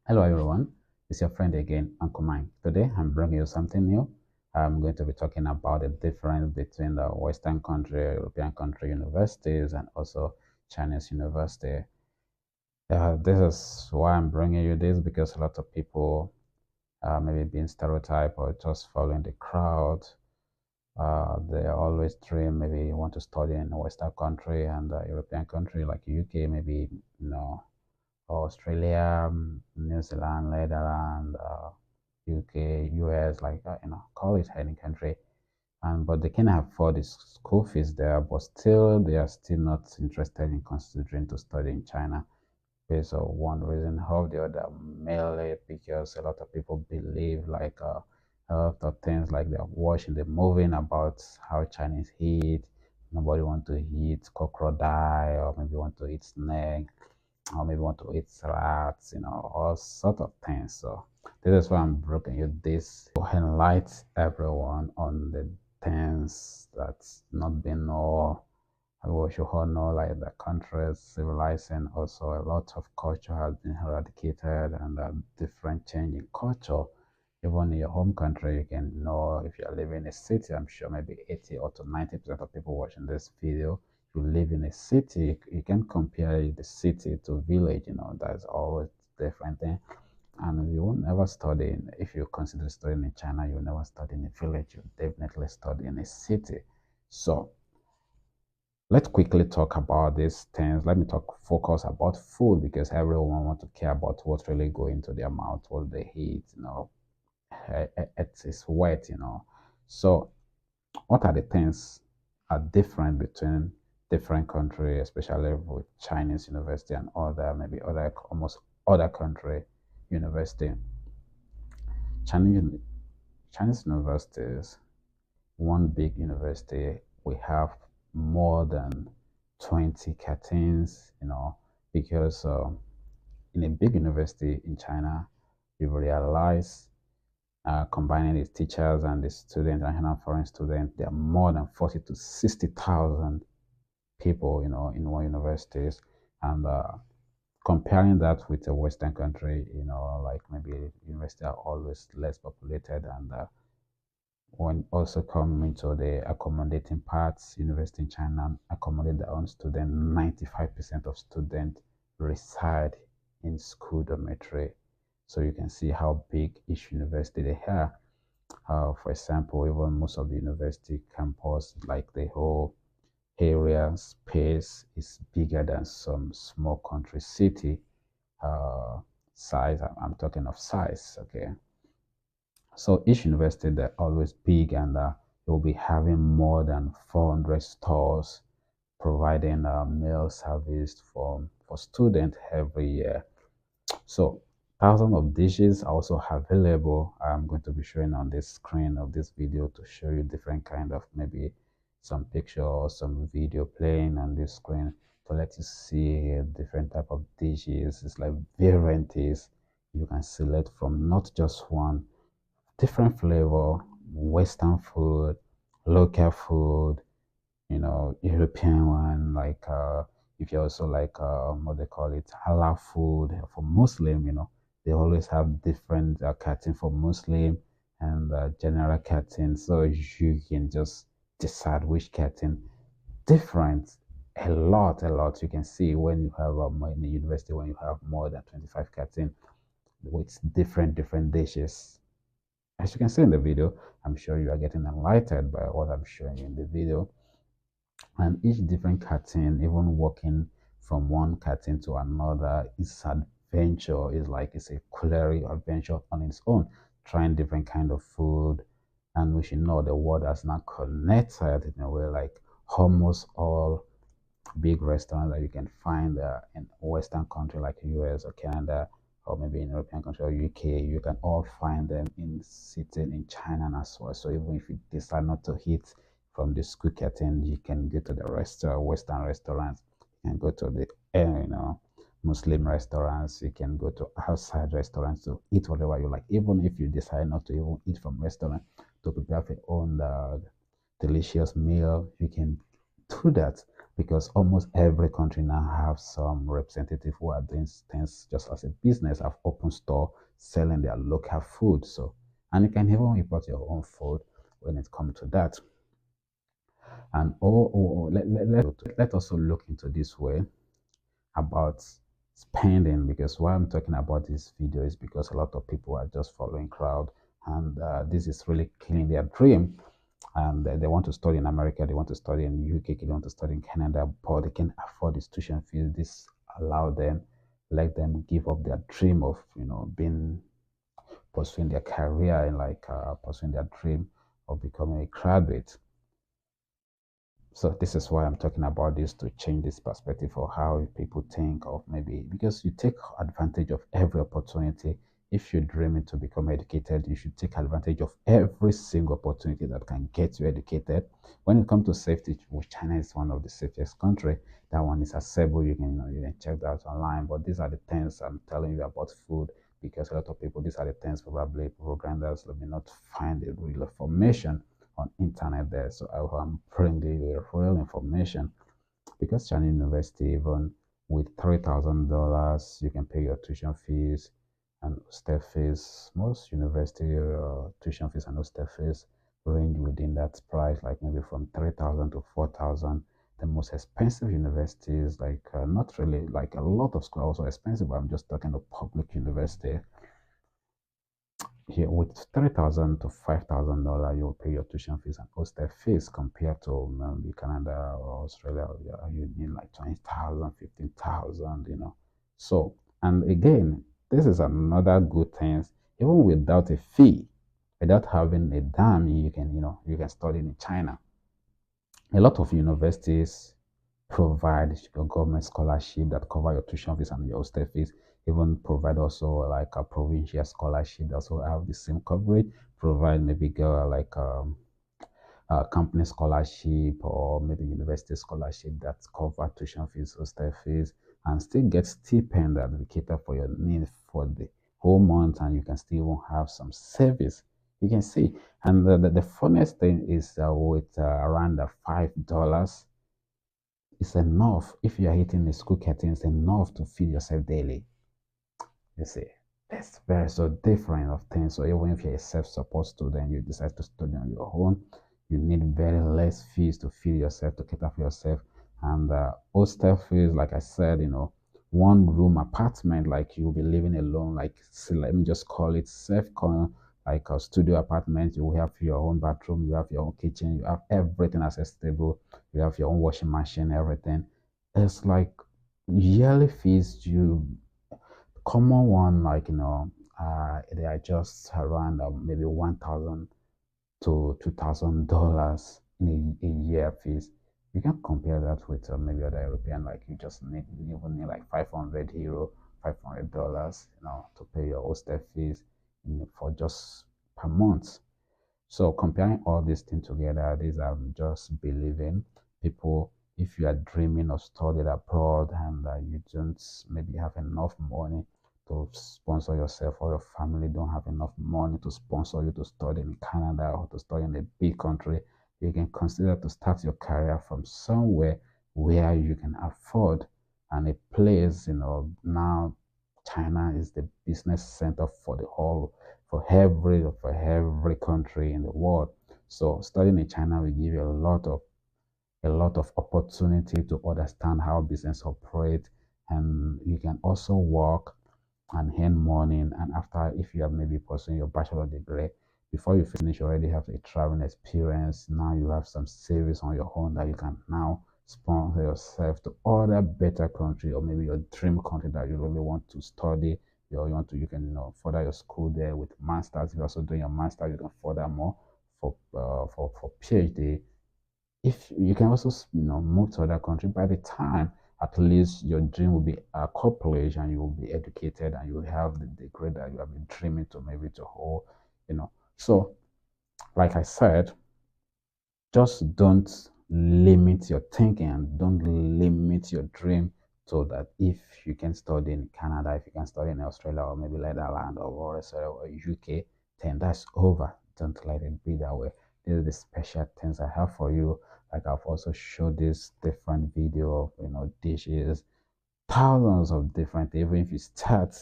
Hello everyone, it's your friend again, Uncle Mike. Today I'm bringing you something new. I'm going to be talking about the difference between the Western country, European country universities, and also Chinese university. This is why I'm bringing you this because a lot of people maybe being stereotyped or just following the crowd. They always dream maybe want to study in a Western country and a European country like UK, maybe Australia, New Zealand, Netherlands, UK, US, like call it any country. And but they can afford the school fees there, but still they are still not interested in considering to study in China based on one reason or the other, mainly because a lot of people believe a lot of things like they're watching the movie about how Chinese eat. Nobody want to eat crocodile or maybe want to eat snake or maybe want to eat rats, all sort of things. So this is why I'm bringing you this to enlighten everyone on the things that's not been known. We should all know like the country's civilizing also a lot of culture has been eradicated and a different change in culture. Even in your home country, you can know if you're living in a city, I'm sure maybe 80 or to 90% of people watching this video, you live in a city, you can compare the city to village, that's always different thing. And you will never study if you consider studying in China, you'll never study in a village, you definitely study in a city. So let's quickly talk about these things. Let me focus about food because everyone want to care about what's really going to their mouth, what they eat, it is wet, So what are the things are different between different countries, especially with Chinese university and other, maybe other, almost other country university? Chinese, Chinese universities, one big university, we have more than 20 curtains, because in a big university in China, you realize combining the teachers and the students, international foreign students, there are more than 40 to 60,000 people, in one universities. And comparing that with a Western country, like maybe universities are always less populated and when also come into the accommodating parts, university in China accommodate their own students. 95% of students reside in school dormitory. So you can see how big each university they have. For example, even most of the university campus, like the whole area space is bigger than some small country city size. I'm talking of size, okay? So each university they're always big and you'll be having more than 400 stores providing meal service for students every year. So thousands of dishes are also available. I'm going to be showing on this screen of this video to show you different kind of maybe some picture or some video playing on this screen to let you see different type of dishes. It's like varieties. You can select from not just one different flavor, Western food, local food, European one, like if you also like what they call it, halal food for Muslim, they always have different cutting for Muslim and general cutting, so you can just decide which cutting different a lot. You can see when you have in the university when you have more than 25 cutting with different dishes. As you can see in the video, I'm sure you are getting enlightened by what I'm showing you in the video. And each different cartoon, even walking from one cartoon to another, is adventure. It's like it's a culinary adventure on its own, trying different kind of food. And we should know the world has now connected in a way like almost all big restaurants that you can find in Western country like US or Canada or maybe in European country or UK, you can all find them in sitting in China as well. So even if you decide not to eat from the school curtain, you can go to the Western restaurants. You can go to the Muslim restaurants. You can go to outside restaurants to eat whatever you like. Even if you decide not to even eat from restaurant to prepare your own delicious meal, you can do that because almost every country now have some representative who are doing things just as a business, have open store selling their local food. So, and you can even import your own food when it comes to that. And let also look into this way about spending, because why I'm talking about this video is because a lot of people are just following crowd, and this is really killing their dream. And they want to study in America, they want to study in UK, they want to study in Canada, but they can afford this tuition fees. This allow them, let them give up their dream of being pursuing their career and like pursuing their dream of becoming a graduate. So this is why I'm talking about this, to change this perspective for how people think of, maybe because you take advantage of every opportunity. If you're dreaming to become educated, you should take advantage of every single opportunity that can get you educated. When it comes to safety, which China is one of the safest country, that one is accessible. You can check that online. But these are the things I'm telling you about food, because a lot of people, these are the things probably programmers may not find the real information on internet there. So I'm bringing you real information, because China University, even with $3,000, you can pay your tuition fees and hostel fees. Most university tuition fees and hostel fees range within that price, like maybe from 3,000 to 4,000. The most expensive universities, like not really, like a lot of schools are also expensive, but I'm just talking of public university. Here with $3,000 to $5,000, you'll pay your tuition fees and hostel fees, compared to maybe Canada or Australia. Yeah, you need like 20,000, 15,000. So, and again, this is another good thing. Even without a fee, without having a dime, you can study in China. A lot of universities provide your government scholarship that cover your tuition fees and your hostel fees. Even provide also like a provincial scholarship that also have the same coverage. Provide maybe like a company scholarship, or maybe university scholarship that cover tuition fees, hostel fees, and still get stipend that will cater for your needs for the whole month, and you can still even have some service. You can see, and the funniest thing is with around the $5, it's enough. If you are eating the school canteen, it's enough to feed yourself daily. You see, that's very so different of things. So even if you're a self-support student, you decide to study on your own, you need very less fees to feed yourself, to cater for yourself. And hostel fees, like I said, one room apartment, like you'll be living alone, like let me just call it like a studio apartment. You have your own bathroom, you have your own kitchen, you have everything accessible, you have your own washing machine, everything. It's like yearly fees, you common one, like they are just around maybe 1,000 to $2,000 in a year fees. You can compare that with maybe other European, like you even need like 500 euro, $500, to pay your hostel fees for just per month. So comparing all these things together, these are just believing people. If you are dreaming of studying abroad, and you don't maybe have enough money to sponsor yourself, or your family don't have enough money to sponsor you to study in Canada or to study in a big country, you can consider to start your career from somewhere where you can afford, and a place, now China is the business center for the whole, for every country in the world. So studying in China will give you a lot of opportunity to understand how business operate, and you can also work and earn money. And after, if you are maybe pursuing your bachelor degree, before you finish, you already have a traveling experience. Now you have some savings on your own that you can now sponsor yourself to other better country, or maybe your dream country that you really want to study. You can further your school there with masters. If you're also doing your master, you can further more for PhD. If you can also move to other country, by the time at least your dream will be accomplished, and you will be educated, and you will have the degree that you have been dreaming to maybe to hold. So like I said, just don't limit your thinking, and don't limit your dream, so that if you can study in Canada, if you can study in Australia, or maybe Netherlands, or UK, then that's over. Don't let it be that way. These are the special things I have for you. Like I've also showed this different video of dishes, thousands of different. Even if you start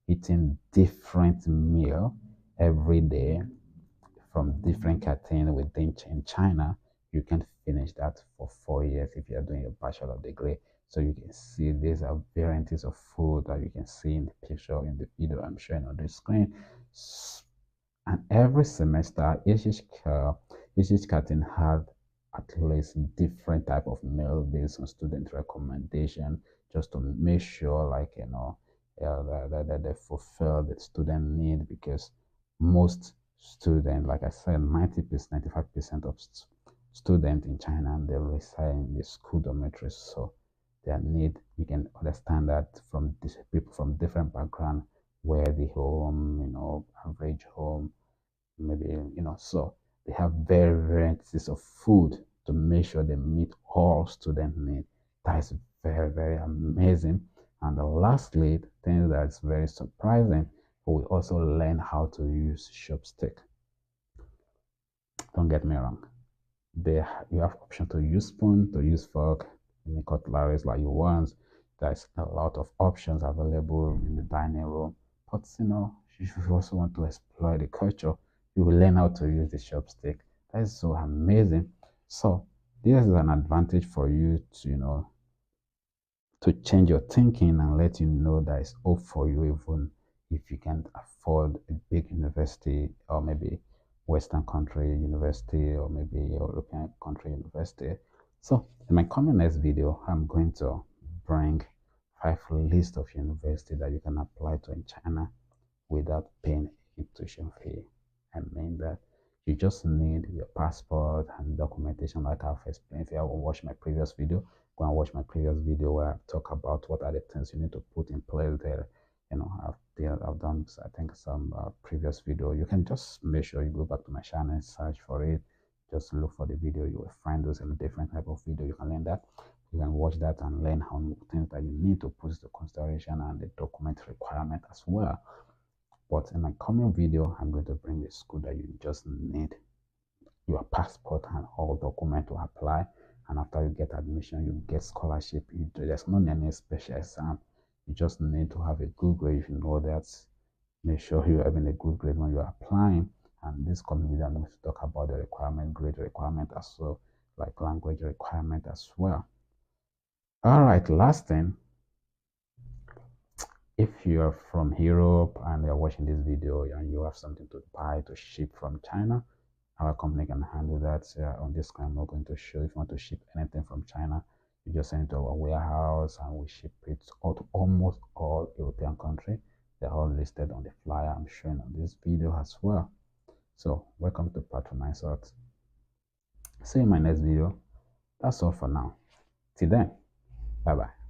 eating different meal every day from different cartoon within in China, you can finish that for 4 years if you are doing a bachelor degree. So you can see these are varieties of food that you can see in the picture in the video I'm showing on the screen. And every semester, each cartoon had at least different type of meal based on student recommendation, just to make sure, like that they fulfill the student need, because most students, like I said, 90%, 95% of students in China, they reside in the school dormitories. So their need, you can understand that from these people from different background, where the home, average home, maybe, so they have very varieties of food to make sure they meet all student needs. That is very, very amazing. And lastly, the thing that's very surprising, we also learn how to use chopstick. Don't get me wrong. You have option to use spoon, to use fork, any cutleries like you want. There's a lot of options available in the dining room. But if you also want to explore the culture, you will learn how to use the chopstick. That is so amazing. So this is an advantage for you to to change your thinking and let you know that it's hope for you, even if you can't afford a big university, or maybe Western country university, or maybe European country university. So in my coming next video, I'm going to bring 5 list of university that you can apply to in China without paying any tuition fee. I mean that you just need your passport and documentation, like I've explained. If you haven't watched my previous video, go and watch my previous video where I talk about what are the things you need to put in place there. I've done, I think, some previous video. You can just make sure you go back to my channel and search for it. Just look for the video. You will find those in a different type of video. You can learn that. You can watch that and learn how things that you need to put into consideration, and the document requirement as well. But in my coming video, I'm going to bring the school that you just need your passport and all document to apply. And after you get admission, you get scholarship. There's no any special exam. You just need to have a good grade. If you know that, make sure you're having a good grade when you're applying. And this coming video, I'm going to talk about the requirement, grade requirement as well, like language requirement as well. All right, last thing, if you're from Europe and you're watching this video and you have something to buy to ship from China, our company can handle that. On this screen, I'm not going to show. If you want to ship anything from China, you just send it to our warehouse and we ship it out to almost all European countries. They're all listed on the flyer I'm showing on this video as well. So welcome to Patronize Art. See you in my next video. That's all for now. Till then, bye bye.